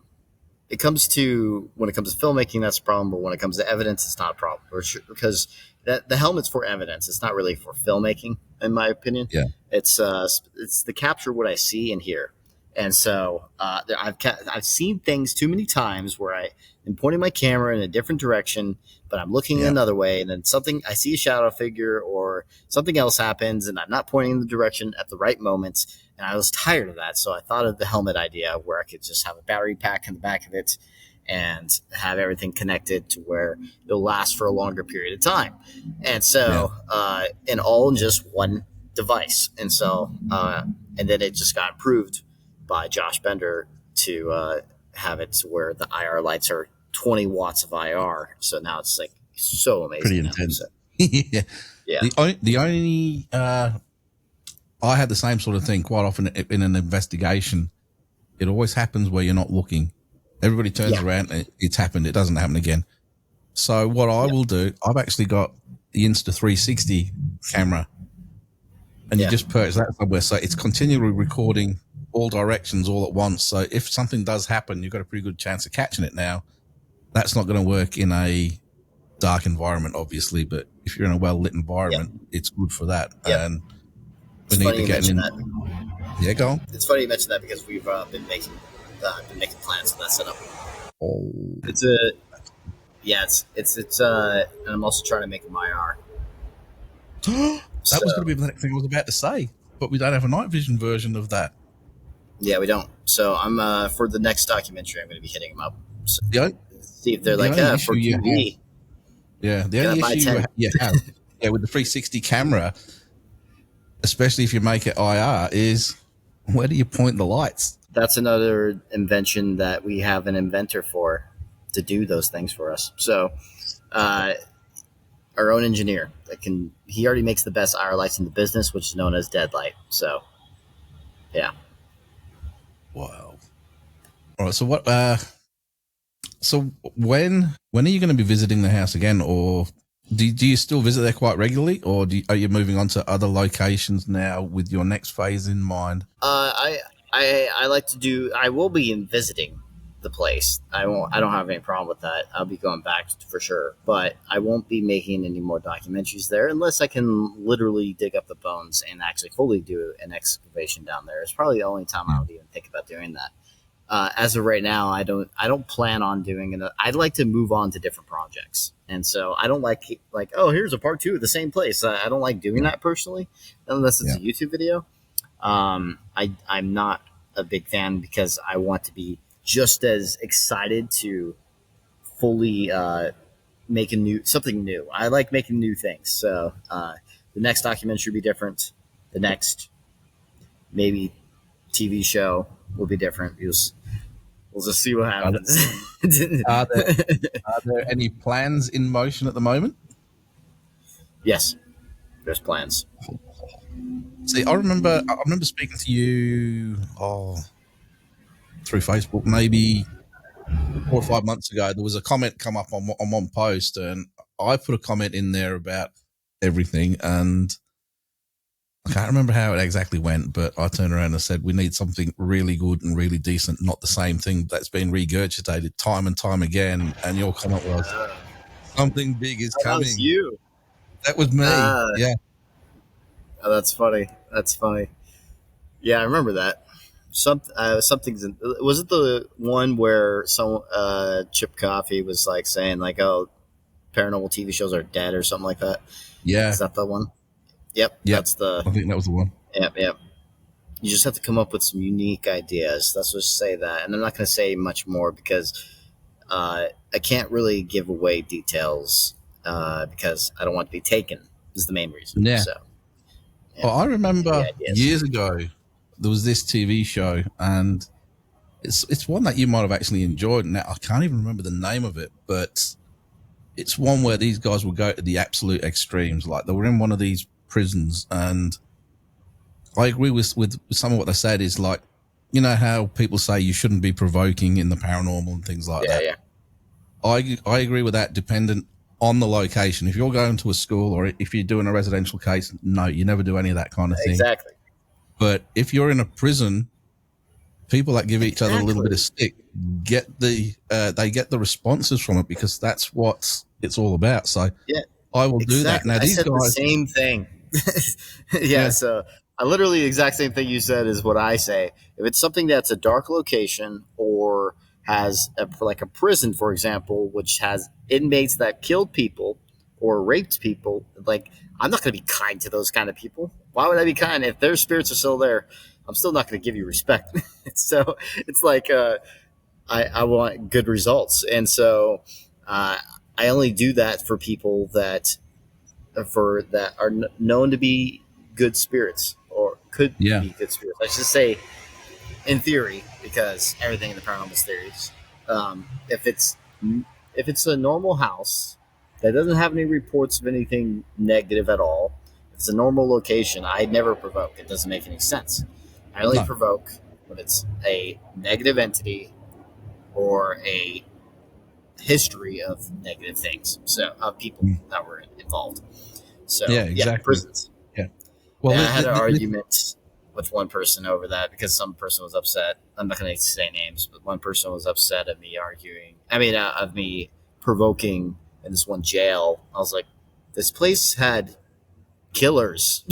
When it comes to filmmaking, that's a problem. But when it comes to evidence, it's not a problem. Because the helmet's for evidence. It's not really for filmmaking, in my opinion. Yeah, it's the capture what I see and hear. And so I've seen things too many times where I am pointing my camera in a different direction, but I'm looking another way, and then I see a shadow figure or something else happens, and I'm not pointing in the direction at the right moment. And I was tired of that, so I thought of the helmet idea where I could just have a battery pack in the back of it and have everything connected to where it'll last for a longer period of time. And so, and all in just one device. And so, and then it just got improved by Josh Bender to have it to where the IR lights are 20 watts of IR. So now it's like so amazing. Pretty intense. So, yeah. The only I had the same sort of thing quite often in an investigation. It always happens where you're not looking. Everybody turns around and it's happened. It doesn't happen again. So what I will do, I've actually got the Insta360 camera, and you just purchase that somewhere. So it's continually recording all directions all at once. So if something does happen, you've got a pretty good chance of catching it now. That's not going to work in a dark environment, obviously, but if you're in a well-lit environment, it's good for that. And we need to get in. Yeah, go on. It's funny you mentioned that because we've been making plans for that setup. Oh, and I'm also trying to make an IR. That was going to be the next thing I was about to say, but we don't have a night vision version of that. Yeah, we don't. So I'm for the next documentary, I'm going to be hitting them up. So see if they're like for TV. Yeah, the only issue you have with the 360 camera, especially if you make it IR, is where do you point the lights? That's another invention that we have an inventor for to do those things for us. So, our own engineer he already makes the best IR lights in the business, which is known as Deadlight. So, yeah. Wow. All right. So what? So when are you going to be visiting the house again, or do you still visit there quite regularly, or are you moving on to other locations now with your next phase in mind? I like to do. I will be visiting the place. I won't. I don't have any problem with that. I'll be going back for sure, but I won't be making any more documentaries there unless I can literally dig up the bones and actually fully do an excavation down there. It's probably the only time I would even think about doing that. As of right now, I don't plan on doing it. I'd like to move on to different projects, and so I don't like oh, here's a part 2 of the same place. I don't like doing that personally, unless it's a YouTube video. I'm not a big fan because I want to be just as excited to fully make something new. I like making new things. So the next documentary will be different. The next maybe TV show will be different. We'll just see what happens. Are there any plans in motion at the moment? Yes, there's plans. See, I remember speaking to you through Facebook maybe 4 or 5 months ago. There was a comment come up on one post, and I put a comment in there about everything, and I can't remember how it exactly went, but I turned around and said, we need something really good and really decent, not the same thing that's been regurgitated time and time again. And your comment was, something big is coming. That was you. That was me. Yeah. Oh, that's funny. That's funny. Yeah, I remember that. Something's in, was it the one where Chip Coffey was like saying like, oh, paranormal TV shows are dead or something like that? Yeah. Is that the one? Yep. That's I think that was the one. Yep. You just have to come up with some unique ideas. Let's just say that. And I'm not going to say much more because I can't really give away details because I don't want to be taken is the main reason. Yeah. So, yeah. Well, I remember years ago, there was this TV show, and it's one that you might have actually enjoyed. Now, I can't even remember the name of it, but it's one where these guys would go to the absolute extremes. Like they were in one of these prisons, and I agree with some of what they said is like, you know how people say you shouldn't be provoking in the paranormal and things like that. Yeah. I agree with that, dependent on the location. If you're going to a school or if you're doing a residential case, no, you never do any of that kind of thing. Exactly. But if you're in a prison, people that give each other a little bit of stick get they get the responses from it because that's what it's all about. So yeah, I will do that. Now these guys, the same thing. yeah. So I literally the exact same thing you said is what I say. If it's something that's a dark location or has like a prison, for example, which has inmates that killed people or raped people, like I'm not going to be kind to those kind of people. Why would I be kind if their spirits are still there? I'm still not going to give you respect. So it's like I want good results, and so I only do that for people that are known to be good spirits or could be good spirits. I should say, in theory, because everything in the paranormal is theories. If it's a normal house that doesn't have any reports of anything negative at all, if it's a normal location, I never provoke. It doesn't make any sense. I only provoke when it's a negative entity or a history of negative things. So of people that were involved. So exactly. Prisons. Yeah. Well, I had an argument with one person over that because some person was upset. I'm not going to say names, but one person was upset of me of me provoking in this one jail. I was like, this place had killers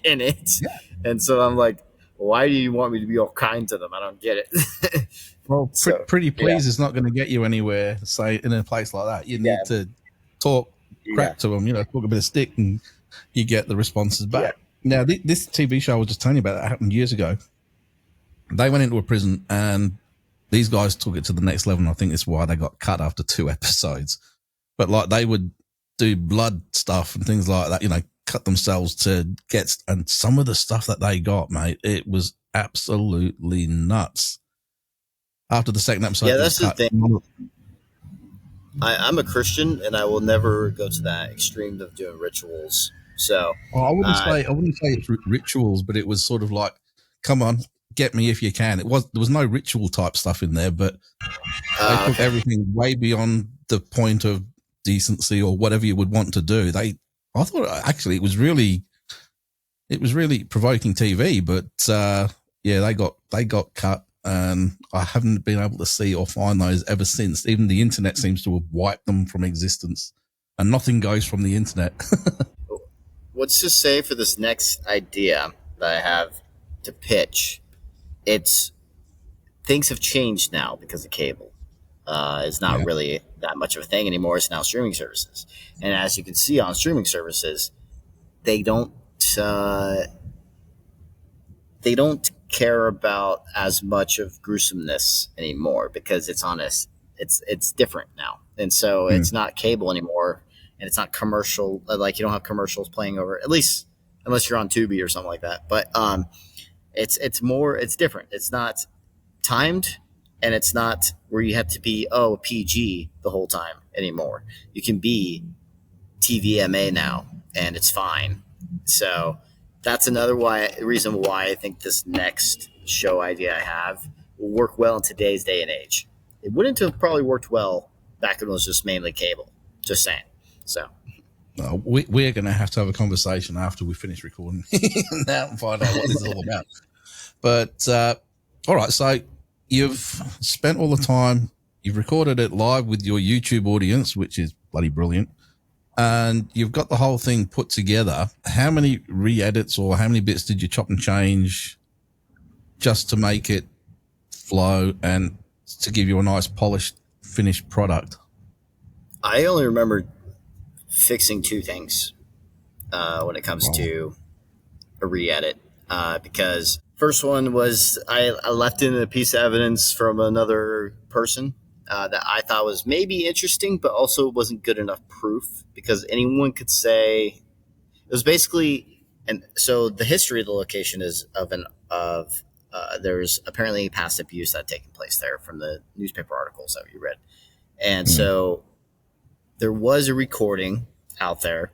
in it. Yeah. And so I'm like, why do you want me to be all kind to them? I don't get it. Well, pretty please is not going to get you anywhere, say, in a place like that. You need to talk crap to them, talk a bit of stick, and you get the responses back. Yeah. Now, this TV show I was just telling you about that happened years ago. They went into a prison, and these guys took it to the next level, and I think it's why they got cut after 2 episodes. But, like, they would do blood stuff and things like that, cut themselves to get, and some of the stuff that they got, mate, it was absolutely nuts. After the second episode, that's the thing. I'm a Christian, and I will never go to that extreme of doing rituals. So I wouldn't say it's rituals, but it was sort of like, come on, get me if you can. There was no ritual type stuff in there, but they took everything way beyond the point of decency or whatever you would want to do. I thought actually it was really provoking TV, but they got cut and I haven't been able to see or find those ever since. Even the internet seems to have wiped them from existence, and nothing goes from the internet. What's to say for this next idea that I have to pitch? It's things have changed now because of cable. It's not Yeah. really that much of a thing anymore. It's now streaming services, and as you can see on streaming services, they don't uh, they don't care about as much of gruesomeness anymore because it's on us. It's different now, and so Hmm. it's not cable anymore, and it's not commercial. Like you don't have commercials playing over, at least unless you're on Tubi or something like that. But it's different. It's not timed, and it's not where you have to be PG the whole time anymore. You can be TVMA now, and it's fine. So that's another reason why I think this next show idea I have will work well in today's day and age. It wouldn't have probably worked well back when it was just mainly cable. Just saying. So We're going to have a conversation after we finish recording now and find out what this is all about. But all right, so you've spent all the time, you've recorded it live with your YouTube audience, which is bloody brilliant, and you've got the whole thing put together. How many re-edits or how many bits did you chop and change just to make it flow and to give you a nice polished finished product? I only remember fixing two things when it comes to a re-edit because first one was I left in a piece of evidence from another person that I thought was maybe interesting, but also wasn't good enough proof because anyone could say it was basically. And so the history of the location is of there's apparently past abuse that had taken place there from the newspaper articles that you read, and so there was a recording out there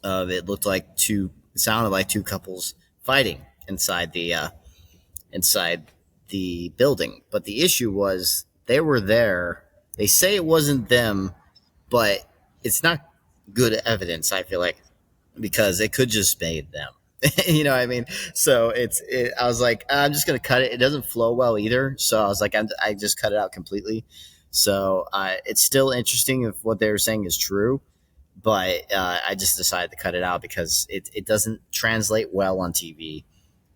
of it sounded like two couples fighting inside the building. But the issue was they were there. They say it wasn't them, but it's not good evidence, I feel like, because it could just be them. You know what I mean? So I was like, I'm just going to cut it. It doesn't flow well either. So I was like, I just cut it out completely. So it's still interesting if what they were saying is true, but I just decided to cut it out because it doesn't translate well on TV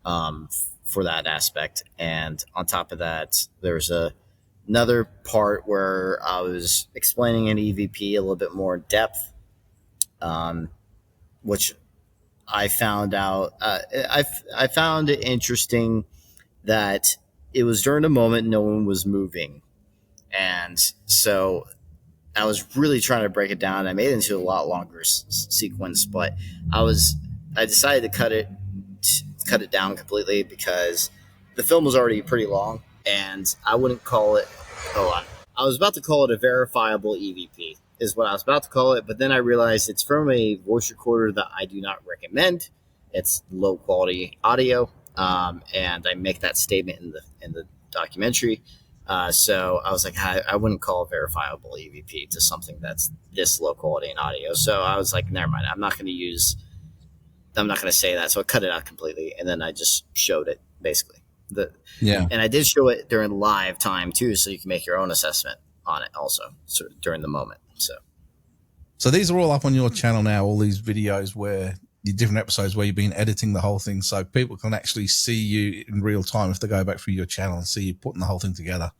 for that aspect. And on top of that, there's another part where I was explaining an EVP a little bit more in depth, which I found out. I found it interesting that it was during a moment no one was moving, and so I was really trying to break it down. I made it into a lot longer sequence, but I decided to cut it down completely because the film was already pretty long, and I wouldn't call it. I was about to call it a verifiable EVP, is what I was about to call it, but then I realized it's from a voice recorder that I do not recommend. It's low quality audio, and I make that statement in the documentary. So I was like, I wouldn't call a verifiable EVP to something that's this low quality in audio. So I was like, never mind. I'm not going to say that. So I cut it out completely, and then I just showed it basically. And I did show it during live time too, so you can make your own assessment on it also during the moment. So these are all up on your channel now, all these videos where the different episodes where you've been editing the whole thing, so people can actually see you in real time if they go back through your channel and see you putting the whole thing together.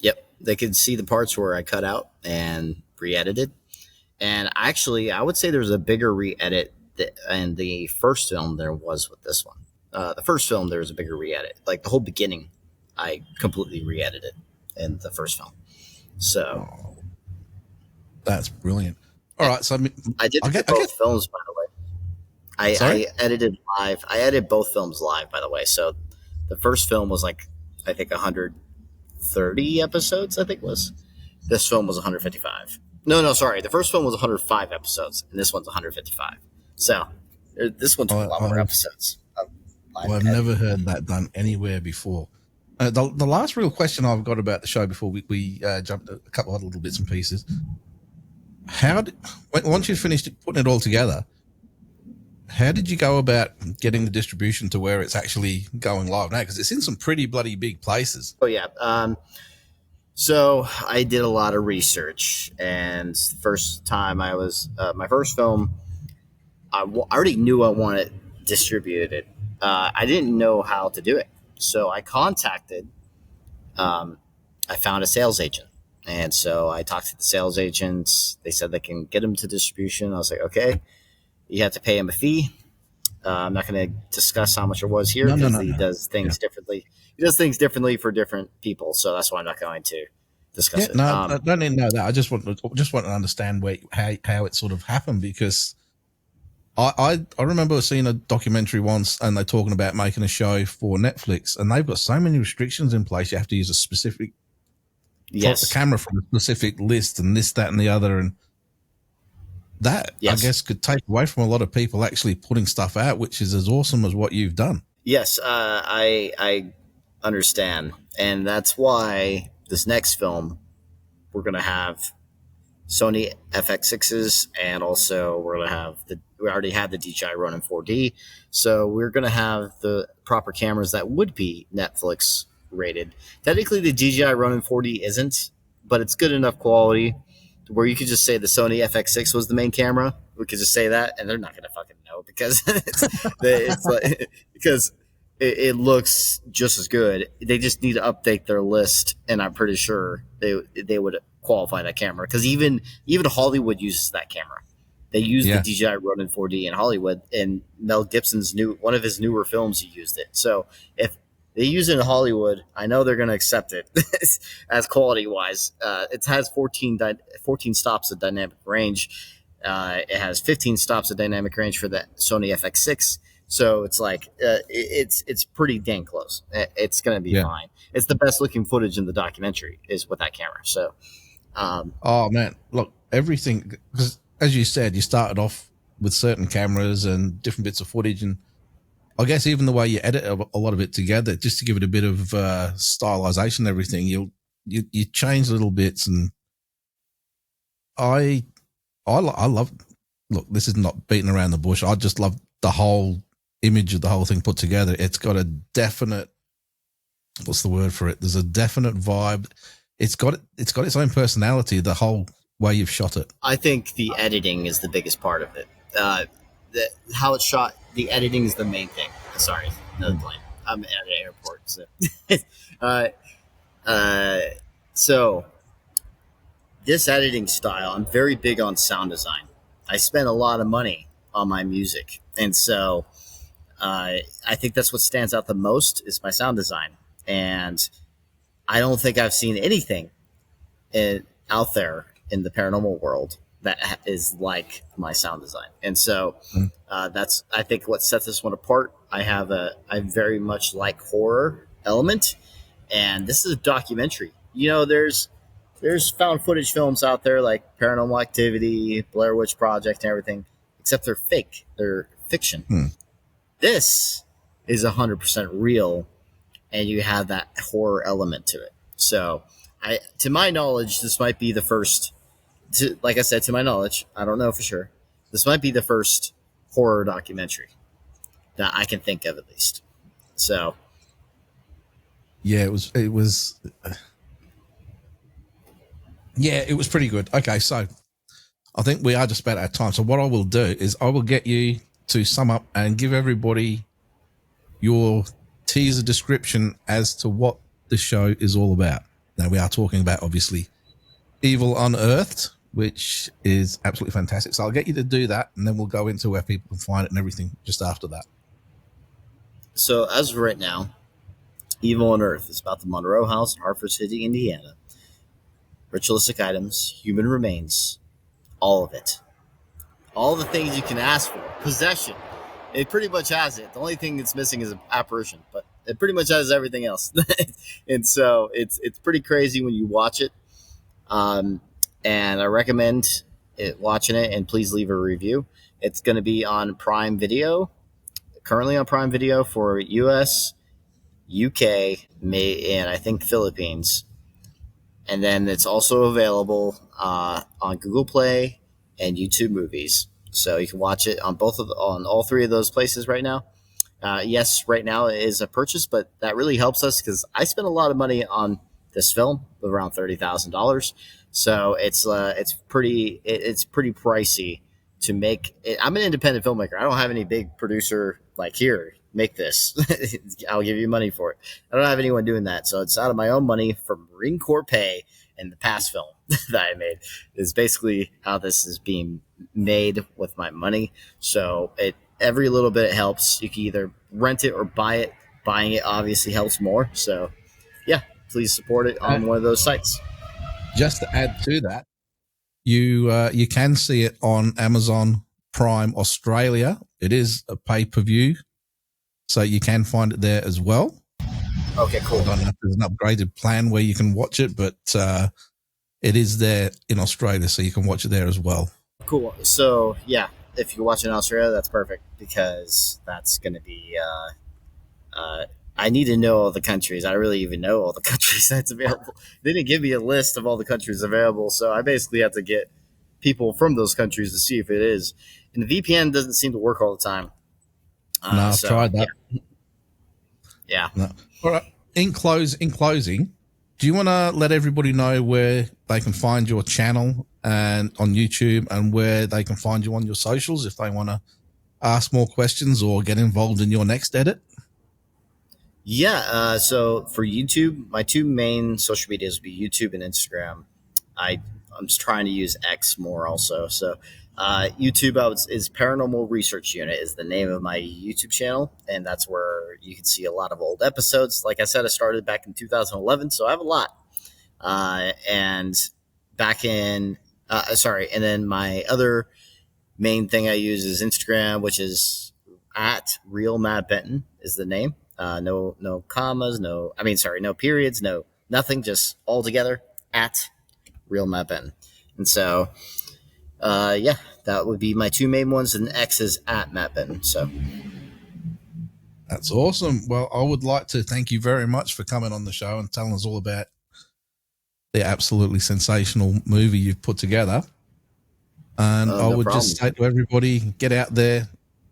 Yep. They can see the parts where I cut out and re-edited. And actually, I would say there's a bigger re-edit in the first film there was with this one. The first film, there was a bigger re-edit. Like the whole beginning, I completely re-edited in the first film. So that's brilliant. All right, so I did both films, by the way. I edited live. I edited both films live, by the way. So the first film was like, I think 130 episodes, I think was. This film was 155. No, sorry. The first film was 105 episodes, and this one's 155. So this one's a lot more episodes. I've never heard that done anywhere before. The last real question I've got about the show before we jumped a couple of little bits and pieces. Once you finished putting it all together, how did you go about getting the distribution to where it's actually going live now? Because it's in some pretty bloody big places. Oh yeah. So I did a lot of research, and the first time I was my first film, I already knew I wanted distributed. I didn't know how to do it, so I contacted. I found a sales agent, and so I talked to the sales agents. They said they can get him to distribution. I was like, okay, you have to pay him a fee. I'm not going to discuss how much it was here because he does things differently. He does things differently for different people, so that's why I'm not going to discuss it. No, I don't need to know that. I just want to understand how it sort of happened, because I remember seeing a documentary once, and they're talking about making a show for Netflix, and they've got so many restrictions in place. You have to use a specific the camera from a specific list, and this, that, and the other, and that I guess could take away from a lot of people actually putting stuff out, which is as awesome as what you've done. Yes, I understand, and that's why this next film we're going to have Sony FX6s, and also we're going to have we already have the DJI Ronin 4D, so we're going to have the proper cameras that would be Netflix rated. Technically, the DJI Ronin 4D isn't, but it's good enough quality where you could just say the Sony FX6 was the main camera. We could just say that, and they're not going to fucking know because it's like, because it looks just as good. They just need to update their list, and I'm pretty sure they would qualify that camera, because even Hollywood uses that camera. They use the DJI Ronin 4D in Hollywood, and Mel Gibson's one of his newer films, he used it. So if they use it in Hollywood, I know they're going to accept it as quality wise. It has 14 stops of dynamic range. It has 15 stops of dynamic range for the Sony FX6. So it's like it's pretty dang close. It's going to be fine. It's the best looking footage in the documentary is with that camera. So, oh man, look, everything, because as you said, you started off with certain cameras and different bits of footage, and I guess even the way you edit a lot of it together, just to give it a bit of stylization and everything, you change little bits, and I love. Look, this is not beating around the bush. I just love the whole image of the whole thing put together. It's got a definite, what's the word for it? There's a definite vibe. It's got its own personality, the whole way you've shot it. I think the editing is the biggest part of it. How it's shot, the editing is the main thing. Sorry, another plane. I'm at an airport. So this editing style, I'm very big on sound design. I spend a lot of money on my music, and so I think that's what stands out the most is my sound design. And I don't think I've seen anything out there in the paranormal world that is like my sound design. And so that's, I think, what sets this one apart. I very much like horror element, and this is a documentary. You know, there's found footage films out there like Paranormal Activity, Blair Witch Project, and everything, except they're fake. They're fiction. This is 100% real, and you have that horror element to it. So, to my knowledge, this might be the first. Like I said, to my knowledge, I don't know for sure. This might be the first horror documentary that I can think of, at least. So, yeah, it was pretty good. Okay, so I think we are just about out of time. So what I will do is I will get you to sum up and give everybody your teaser description as to what the show is all about. Now, we are talking about, obviously, Evil Unearthed, which is absolutely fantastic. So I'll get you to do that, and then we'll go into where people can find it and everything just after that. So as of right now, Evil Unearthed is about the Monroe House in Hartford City, Indiana. Ritualistic items, human remains, all of it. All the things you can ask for. Possession. It pretty much has it. The only thing it's missing is an apparition, but it pretty much has everything else. And so it's pretty crazy when you watch it. And I recommend watching it, and please leave a review. It's going to be on Prime Video, currently on Prime Video for US, UK, and I think Philippines. And then it's also available on Google Play and YouTube Movies. so you can watch it on on all three of those places right now. Yes, right now it is a purchase, but that really helps us because I spent a lot of money on this film, around $30,000. So it's pretty pricey to make it. I'm an independent filmmaker. I don't have any big producer like, here, make this. I'll give you money for it. I don't have anyone doing that. So it's out of my own money from Marine Corps pay, and the past film that I made is basically how this is being made with my money. So every little bit helps. You can either rent it or buy it. Buying it obviously helps more. So yeah, please support it on one of those sites. Just to add to that, you can see it on Amazon Prime Australia. It is a pay-per-view, so you can find it there as well. Okay, cool. I don't know if there's an upgraded plan where you can watch it, but it is there in Australia, so you can watch it there as well. Cool. So yeah, if you watch it in Australia, that's perfect, because that's going to be. I need to know all the countries. I really even know all the countries that's available. They didn't give me a list of all the countries available, so I basically have to get people from those countries to see if it is. And the VPN doesn't seem to work all the time. No, I've tried that. Yeah. No. All right. In closing, do you want to let everybody know where they can find your channel and on YouTube, and where they can find you on your socials if they want to ask more questions or get involved in your next edit? Yeah. So for YouTube, my two main social medias would be YouTube and Instagram. I'm just trying to use X more also. So YouTube is Paranormal Research Unit is the name of my YouTube channel, and that's where you can see a lot of old episodes. Like I said, I started back in 2011, so I have a lot. And back in and then my other main thing I use is Instagram, which is at Real Matt Benton is the name. No commas, no periods, no nothing, just all together at Real Matt Benton. And so, that would be my two main ones, and X is at Matt Benton. So that's awesome. Well, I would like to thank you very much for coming on the show and telling us all about the absolutely sensational movie you've put together. And I would just say to everybody, get out there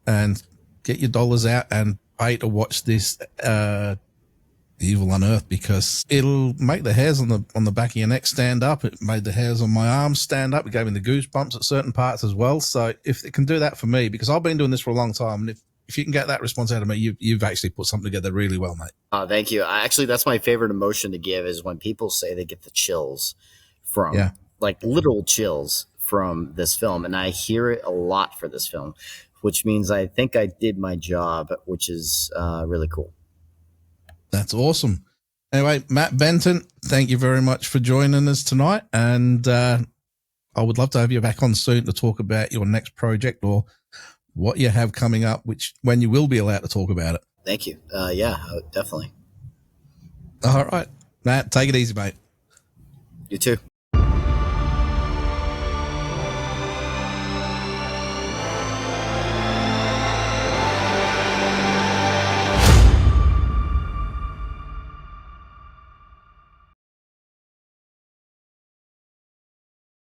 and get your dollars out and pay to watch this Evil Unearthed, because it'll make the hairs on the back of your neck stand up. It made the hairs on my arms stand up. It gave me the goosebumps at certain parts as well. So if it can do that for me, because I've been doing this for a long time, and if you can get that response out of me, you've actually put something together really well, mate. Oh, thank you. Actually, that's my favorite emotion to give, is when people say they get the chills from, like literal chills from this film. And I hear it a lot for this film, which means I think I did my job, which is really cool. That's awesome. Anyway, Matt Benton, thank you very much for joining us tonight. And I would love to have you back on soon to talk about your next project or what you have coming up, when you will be allowed to talk about it. Thank you. Yeah, definitely. All right. Matt, take it easy, mate. You too.